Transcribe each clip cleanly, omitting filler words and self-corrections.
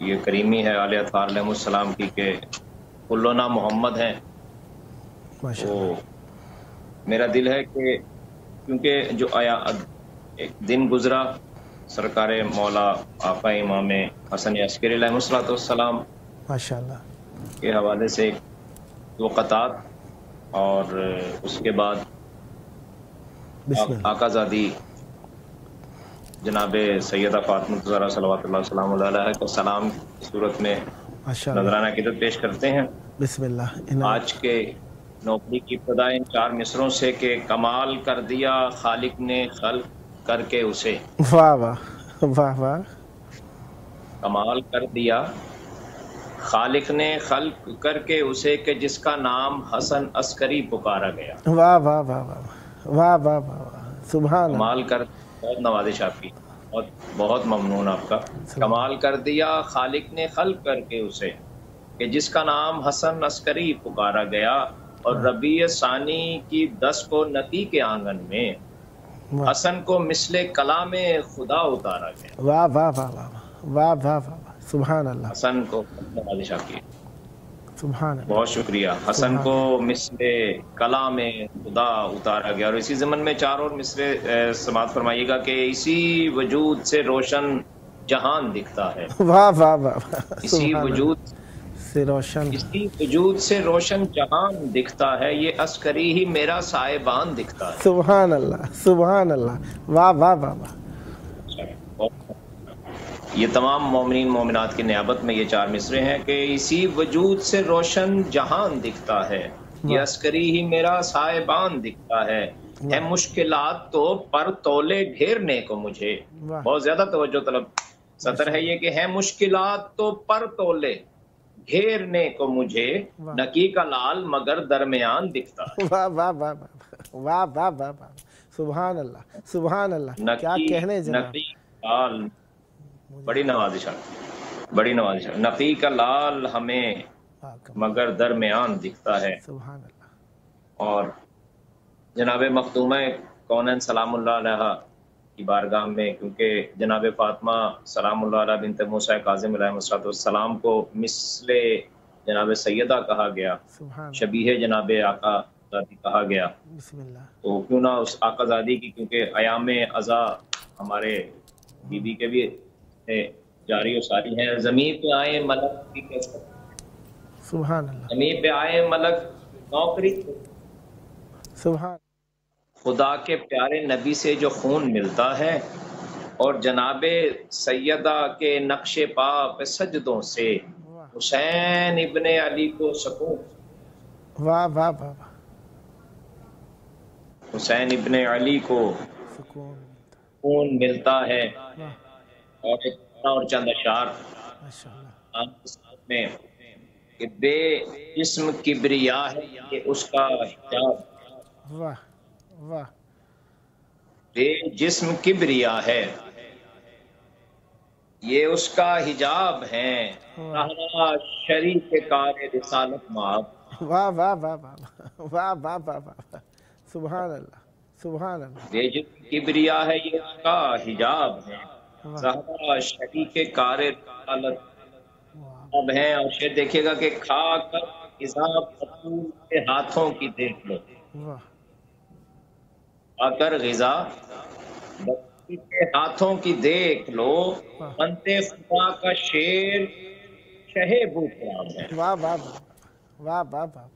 یہ کریمی ہے آل اطہار علیہ السلام کی کہ کلنا محمد ہیں. ماشاء تو اللہ. میرا دل ہے کہ کیونکہ جو ایک دن گزرا سرکار مولا آقا امام حسن عسکری علیہ السلام ماشاء اللہ. کے حوالے سے دو قطعات، اور اس کے بعد بسم اللہ. آقا زادی جناب سیدہ فاطمہ الزہرا صلوات اللہ وسلام علیہا کے سلام کی صورت میں ماشاء اللہ. نذرانہ عقیدت پیش کرتے ہیں. بسم اللہ. آج کے نوکری کی ابتدا ان 4 مصروں سے کہ کمال کر دیا خالق نے خلق کر کے اسے. واہ واہ واہ واہ. کمال کر دیا خالق نے خلق کر کے اسے کہ جس کا نام حسن عسکری پکارا گیا. واہ واہ واہ واہ واہ واہ واہ. سبحان اللہ. کمال کر، بہت نوازش آپ کی، بہت ممنون آپ کا. کمال کر دیا خالق نے خلق کر کے اسے کہ جس کا نام حسن عسکری پکارا گیا، اور ربیع ثانی کی 10 کو نتی کے آنگن میں حسن کو مثل کلام خدا اتارا گیا. واہ واہ واہ واہ واہ واہ واہ. سبحان اللہ. حسن کو نوازش آپ کی، سبحان اللہ. بہت شکریہ. حسن کو مثل کلام خدا اتارا گیا. اور اسی ضمن میں 4 اور مصرے سماعت فرمائیے گا کہ اسی وجود سے روشن جہان دکھتا ہے. واہ واہ واہ. اسی وجود سے روشن، اسی وجود سے روشن جہان دکھتا ہے، یہ عسکری ہی میرا صاحبان دکھتا ہے. سبحان اللہ. سبحان اللہ. واہ واہ واہ واہ. یہ تمام مومنین مومنات کی نیابت میں یہ 4 مصرے ہیں کہ اسی وجود سے روشن جہان دکھتا ہے، یہ عسکری ہی میرا صاحبان دکھتا ہے. ہے مشکلات تو پر تولے گھیرنے کو مجھے. بہت زیادہ توجہ طلب سطر ہے یہ کہ ہے مشکلات تو پر تولے گھیرنے کو مجھے، نکی کا لال مگر درمیان دکھتا ہے. واہ واہ واہ واہ واہ واہ واہ. سبحان اللہ. سبحان اللہ. کیا کہنے جناب. نقی لال، بڑی نوازش، بڑی نوازش. نقی کا لال ہمیں مگر درمیان دکھتا ہے. سبحان اللہ. اور جناب مخدومہ کونین سلام اللہ علیہ کی بارگاہ میں، کیونکہ جناب فاطمہ سلام اللہ علیہ بنت موسیٰ کاظم علیہ السلام کو مثل جناب سیدہ کہا گیا، شبیہ جناب آقا زادی کہا گیا. بسم اللہ. تو کیوں نہ اس آقا زادی کی، کیونکہ ایام ازا ہمارے بی بی کے بھی جاری و ساری ہیں. زمین پہ آئے ملک کی کیسے، سبحان اللہ. زمین پہ آئے ملک نوکری، سبحان خدا کے پیارے نبی سے جو خون ملتا ہے، اور جناب سیدہ کے نقش پا پہ سجدوں سے حسین ابن علی کو سکون. واہ واہ واہ. حسین ابن علی کو خون ملتا ہے. اور چند اشعار میں کہ بے جسم کبریا ہے یہ اس کا حجاب. واہ واہ. بے جسم کبریا ہے یہ اس کا حجاب ہے، رہنا شریف کار رسالت مآب. واہ واہ واہ واہ واہ واہ واہ واہ. سبحان اللہ. سبحان اللہ. بے جسم کبریا ہے یہ اس کا حجاب ہے، رہنا شریف کار رسالت اب ہیں. اور شاید دیکھیے گا کہ کھا کر حساب بطول کے ہاتھوں کی دیکھ لو. کھا کر غذا بطول کے ہاتھوں کی دیکھ لو، بنتے خدا کا شیر شہ بوترام ہے. واہ واہ واہ واہ واہ.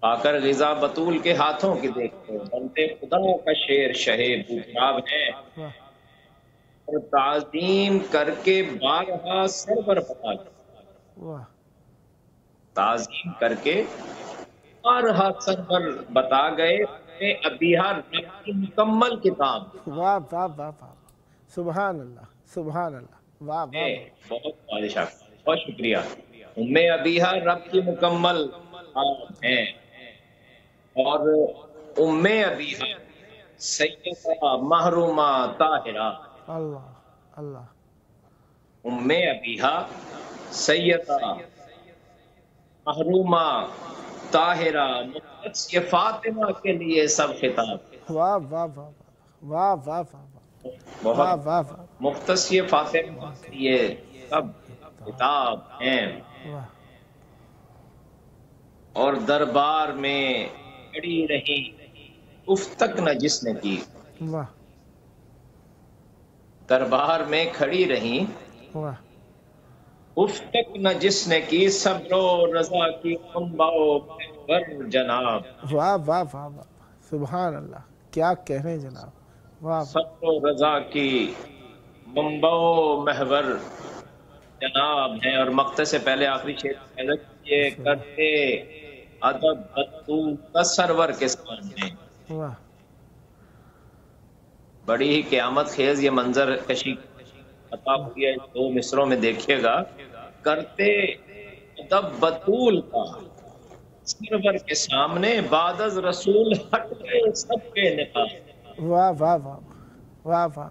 کھا کر غذا بطول کے ہاتھوں کی دیکھ لو، بنتے خدا کا شیر شہ بوترام ہے. اور تعظیم کر کے بارہا سرور بتا گئے، تعظیم کر کے بارہا سرور بتا گئے، ابیہا رب کی مکمل کتاب. واہ واہ واہ واہ. سبحان اللہ. سبحان اللہ. واہ واہ. بہت بادشاہ، بہت شکریہ. ام ابیہا رب کی مکمل کتاب ہیں، اور ام ابیہا سیدہ محرومہ طاہرہ. اللہ اللہ. ام ابیہا سیدہ محرومہ طاہرہ، مقدس فاطمہ کے لیے سب خطاب. واہ واہ واہ واہ واہ واہ واہ. بہت مختص فاطمہ کے لیے سب کتاب ہیں، واہ اور دربار میں کھڑی رہی اف تک نہ جس نے کی، واہ دربار میں کھڑی رہی واہ اف تک نہ جس نے کی، صبر و رضا کی منبع و محور جناب، واہ واہ واہ واہ، سبحان اللہ، کیا کہہ رہے ہیں جناب، واہ صبر و رضا کی منبع و محور جناب ہیں۔ اور مقطع سے پہلے آخری شعر یہ کرتے ادب بدو کا سرور کے سامنے، واہ بڑی ہی قیامت خیز یہ منظر کشی عطا ہوئی ہے، دو مصروں میں دیکھیے گا، کرتے ادب بطول کا سرور کے سامنے، بعد از رسول ہٹ گئے سب کے نقاب، واہ واہ واہ واہ واہ،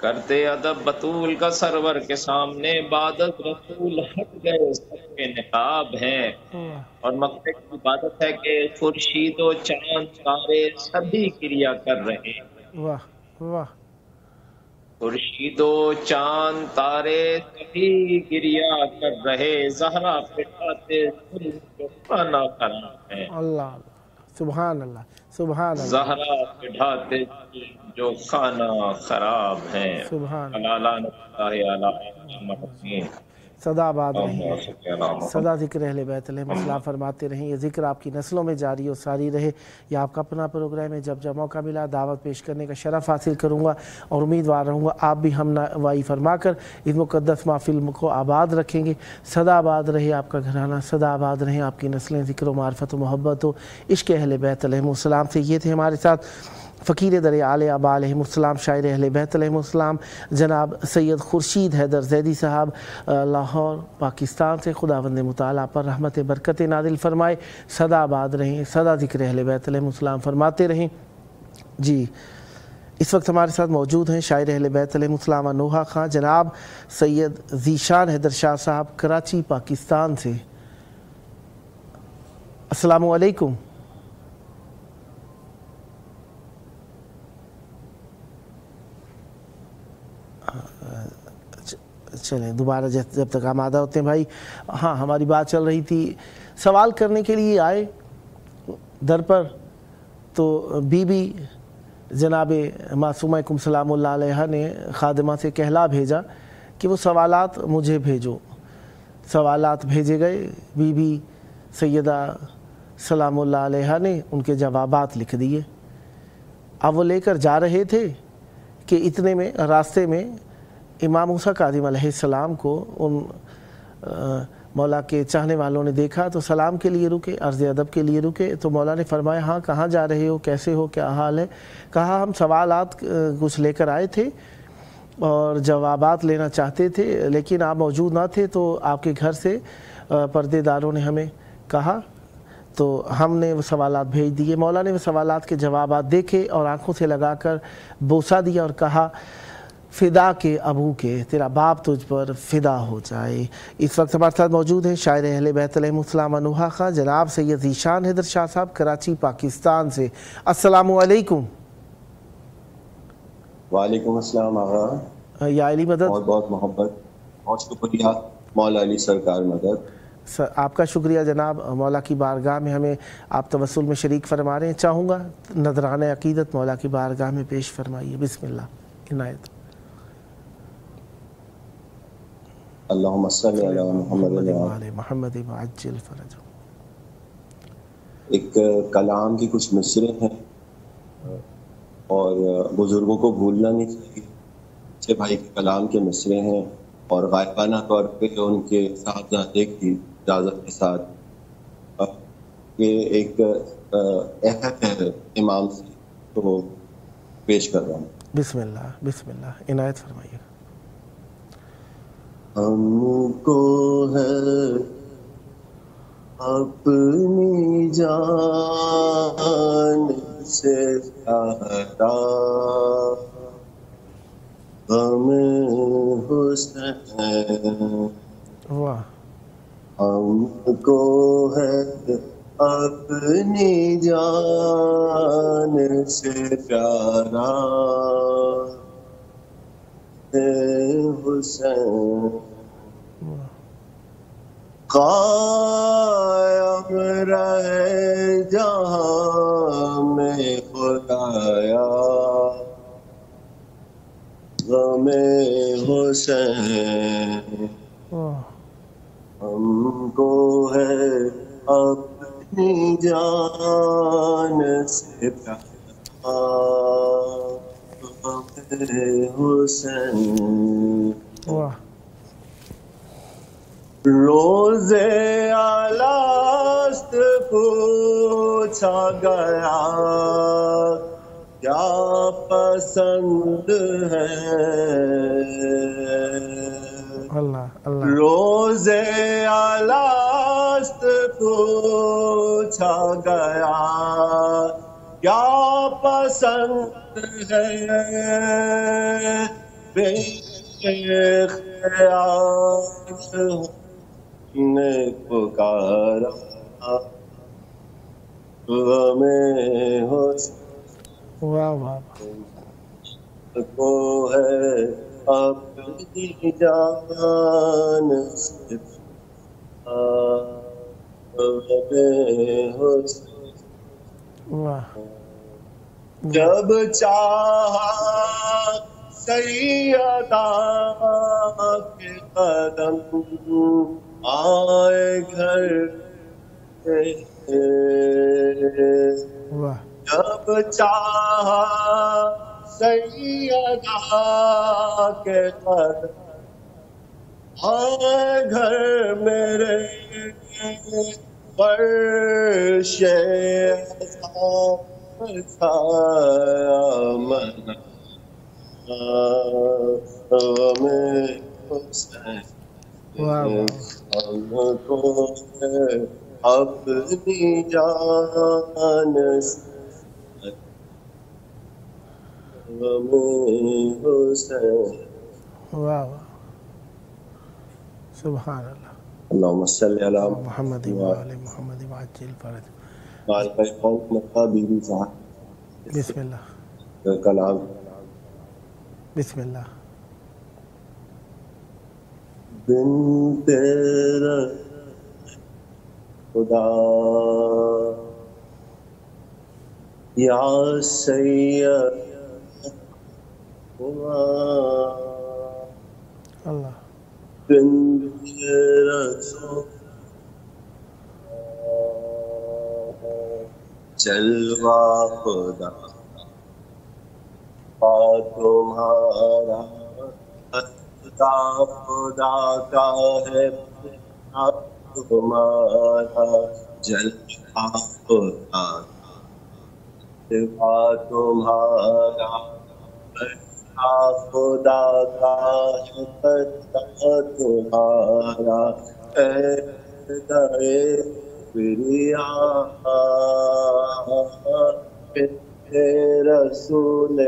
کرتے ادب بطول کا سرور کے سامنے، بعد از رسول ہٹ گئے سب کے نقاب ہیں۔ اور مقطع کی عبادت ہے کہ خورشید و چاند تارے سبھی کریا کر رہے، واہ واہ خورشید و چاند تارے سبھی گریا کر رہے، زہرا پٹھاتے ظلم جو کھانا خراب ہے، اللہ سبحان اللہ سبحان اللہ زہرا پٹھاتے ظلم جو کھانا خراب ہے، سبحان صدا آباد رہیں، صدا ذکر اہل بیت علیہ السلام فرماتے رہیں، یہ ذکر آپ کی نسلوں میں جاری و ساری رہے۔ یہ آپ کا اپنا پروگرام ہے، جب جب موقع ملا دعوت پیش کرنے کا شرف حاصل کروں گا، اور امیدوار رہوں گا آپ بھی ہم نوائی فرما کر اس مقدس محفل کو آباد رکھیں گے۔ صدا آباد رہے آپ کا گھرانہ، صدا آباد رہیں آپ کی نسلیں، ذکر و معرفت و محبت و عشق اہل بیت علیہ السلام سے۔ یہ تھے ہمارے ساتھ فقیر در آل ابا علیہ السلام، شاعر اہل بیت علیہ السلام، جناب سید خورشید حیدر زیدی صاحب، لاہور پاکستان سے۔ خداوند مطالعہ پر رحمت برکت نازل فرمائے، صدا آباد رہیں، صدا ذکر اہل بیت علیہ السلام فرماتے رہیں۔ جی اس وقت ہمارے ساتھ موجود ہیں شاعر اہل بیت علیہ السلام انوہا خان، جناب سید ذیشان حیدر شاہ صاحب، کراچی پاکستان سے۔ السلام علیکم۔ چلیں دوبارہ جب تک آمادہ ہوتے ہیں بھائی۔ ہاں ہماری بات چل رہی تھی، سوال کرنے کے لیے آئے در پر، تو بی بی جناب معصومہ کم سلام اللہ علیہ نے خادمہ سے کہلا بھیجا کہ وہ سوالات مجھے بھیجو۔ سوالات بھیجے گئے، بی بی سیدہ سلام اللہ علیہ نے ان کے جوابات لکھ دیے۔ اب وہ لے کر جا رہے تھے کہ اتنے میں راستے میں امام موسیٰ کاظم علیہ السلام کو ان مولا کے چاہنے والوں نے دیکھا، تو سلام کے لیے رکے، عرض ادب کے لیے رکے۔ تو مولا نے فرمایا ہاں کہاں جا رہے ہو، کیسے ہو، کیا حال ہے؟ کہا ہم سوالات کچھ لے کر آئے تھے اور جوابات لینا چاہتے تھے، لیکن آپ موجود نہ تھے، تو آپ کے گھر سے پردے داروں نے ہمیں کہا تو ہم نے وہ سوالات بھیج دیے۔ مولا نے وہ سوالات کے جوابات دیکھے اور آنکھوں سے لگا کر بوسہ دیا اور کہا فدا کے ابو کے، تیرا باپ تجھ پر فدا ہو جائے۔ اس وقت ہمارے ساتھ موجود ہیں شاعر اہل بیت علیہ السلام انوہا خان، جناب سید ذیشان حیدر شاہ صاحب، کراچی پاکستان سے۔ السلام علیکم۔ وعلیکم السلام آغا، یا علی مدد۔ بہت بہت محبت، بہت شکریہ مولا علی سرکار مدد۔ آپ کا شکریہ جناب، مولا کی بارگاہ میں ہمیں آپ توسل میں شریک فرما رہے ہیں۔ چاہوں گا نذرانہ عقیدت مولا کی بارگاہ میں پیش فرمائیے، بسم اللہ عنایت۔ اللہم صلی علی محمد وعلی محمد وعجل فرجہ۔ ایک کلام کی کچھ مصرے ہیں اور بزرگوں کو بھولنا نہیں چاہیے۔ اچھے بھائی کے کلام کے مصرے ہیں اور غائبانہ طور پہ ان کے صاحبزادے کی اجازت کے ساتھ یہ ایک عہد ہے امام سے، تو پیش کر رہا ہوں۔ بسم اللہ عنایت فرمائیے۔ ہم کو ہے اپنی جان سے پیارا غم حسین، واہ، ہم کو ہے اپنی جان سے پیارا حسین قائم رہے جہاں میں خدایا غم حسین ہم کو ہے اپنی جان سے پیار غم حسین روزے الست پوچھا گیا کیا پسند ہے روزے الست پوچھا گیا کیا پسند ہے بے خیال نے پکارا غم حسین کو ہے اپنی جان سے غم حسین جب چاہا سیدہ کے قدم آئے گھر جب چاہا سیدہ کے قدم آئے گھر میرے فرش چھایا منا غم حسین ہم کو اپنی جان سے غم حسین سبحان اللہ اللهم صل علی محمد وعلی محمد وعجل فرج بی بی صاحب بسم اللہ کا نام بسم اللہ بن تیرا خدا یا سید اللہ بن تیرا جلوہ خدا تمہارا خدا کا ہے تمہارا جلوہ خدا تمہارا خدا کا ہے تمہارا بریا رسول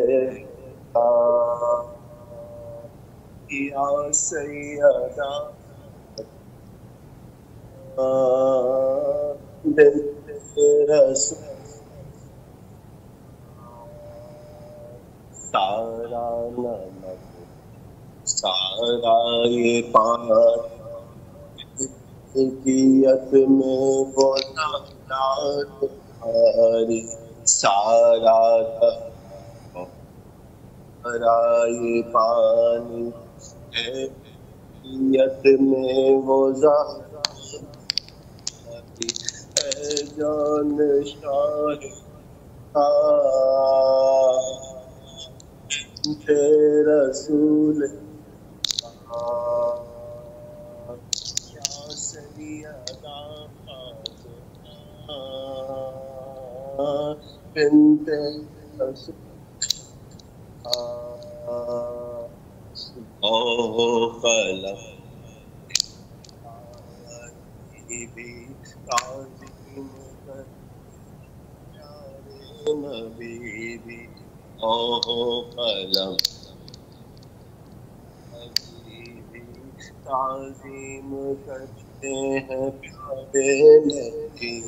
یا سیدہ رسول سارا نمک سارا یہ پانیت میں بولا تمہاری سارا یہ پانی نیت میں وہ جان شاہ رسول یا سیدہ بنت رسول قلم نبی بھی قلم تعظیم کرتے ہیں پیارے نبی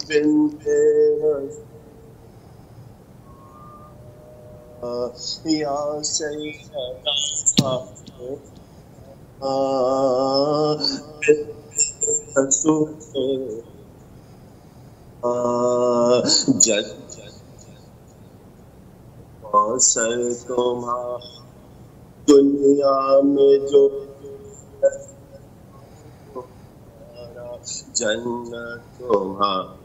بنت رسول یا سیدنا رسول جد سر تمہارا دنیا میں جو جنت تمہارا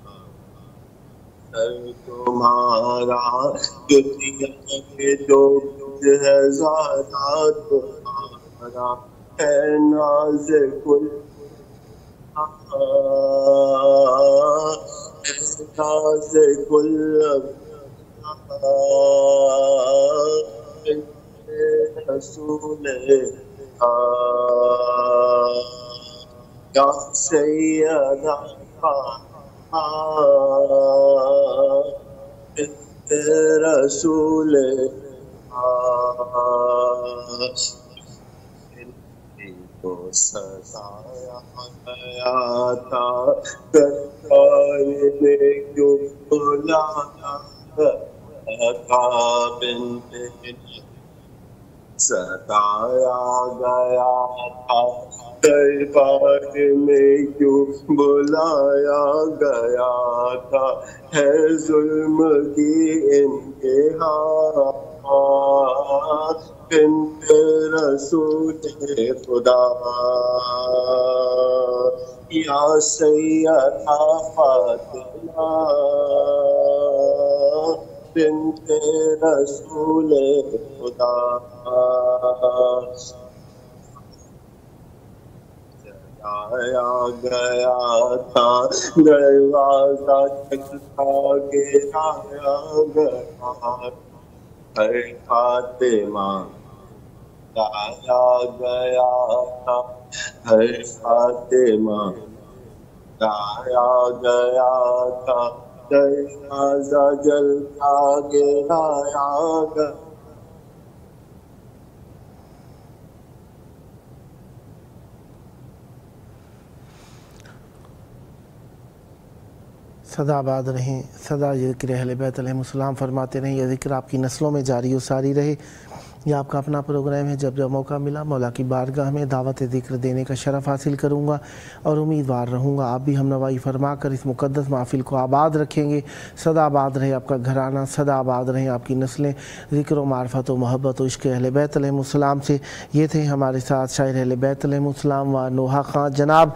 سر تمہارا دنیا میں جو کچھ ہے زیادہ تمہارا ہے ناز کل ناز کل رسول یا سیدہ رسول کو ستایا گیا تھا میں کیوں بلایا تھا بنت ستایا گیا تھا دربار میں کیوں بلایا گیا تھا ہے ظلم کی انتہا بنت رسول خدا یا سیدہ فاطمہ بنت رسول خدا آیا گیا تھا دروازہ کھٹکھا گرایا گیا ہر فاطمہ لایا گیا تھا ہر فاطمہ لایا گیا تھا دروازہ جلتا گرایا گیا سدا آباد رہیں، سدا ذکر اہل بیت علیہم السلام فرماتے رہیں، یہ ذکر آپ کی نسلوں میں جاری و ساری رہے۔ یہ آپ کا اپنا پروگرام ہے، جب جب موقع ملا مولا کی بارگاہ میں دعوت ذکر دینے کا شرف حاصل کروں گا اور امیدوار رہوں گا آپ بھی ہم نوائی فرما کر اس مقدس محفل کو آباد رکھیں گے۔ سدا آباد رہے آپ کا گھرانہ، سدا آباد رہیں آپ کی نسلیں، ذکر و معرفت و محبت و عشق اہل بیت علیہم السلام سے۔ یہ تھے ہمارے ساتھ شاعر اہل بیت علیہم السلام و نوحہ خان جناب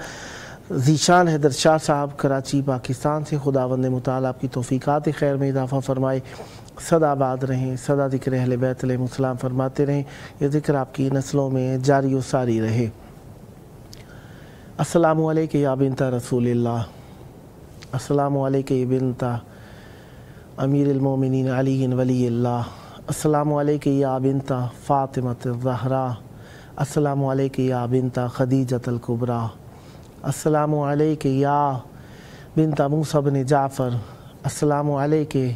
ذیشان حیدر شاہ صاحب، کراچی پاکستان سے۔ خداوند متعال آپ کی توفیقات خیر میں اضافہ فرمائے۔ سدا آباد رہیں، سدا ذکر اہل بیت علیہم السلام فرماتے رہیں، یہ ذکر آپ کی نسلوں میں جاری و ساری رہے۔ السلام علیکم یا بنت رسول اللہ، السلام علیکم یا بنت امیر المومنین علی ولی اللہ، السلام علیکم یا بنت فاطمہ الزہرا، السلام علیکم یا بنت خدیجۃ الکبریٰ، السلام علیکم یا بنت موسیٰ بن جعفر، السلام علیکم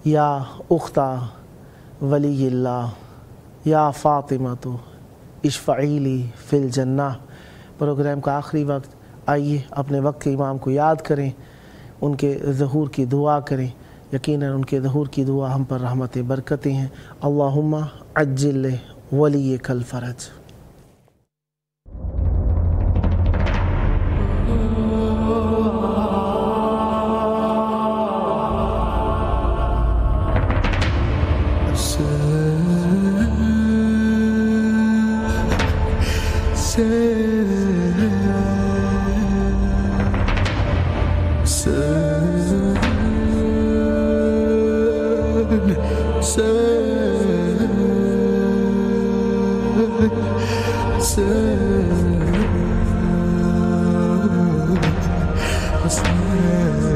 یا اختہ ولی اللہ، یا فاطمہ تو اشفعی لی فی الجنہ۔ پروگرام کا آخری وقت، آئیے اپنے وقت کے امام کو یاد کریں، ان کے ظہور کی دعا کریں۔ یقیناً ان کے ظہور کی دعا ہم پر رحمت برکتیں ہیں۔ اللہم عجل ولیک الفرج۔ Hassan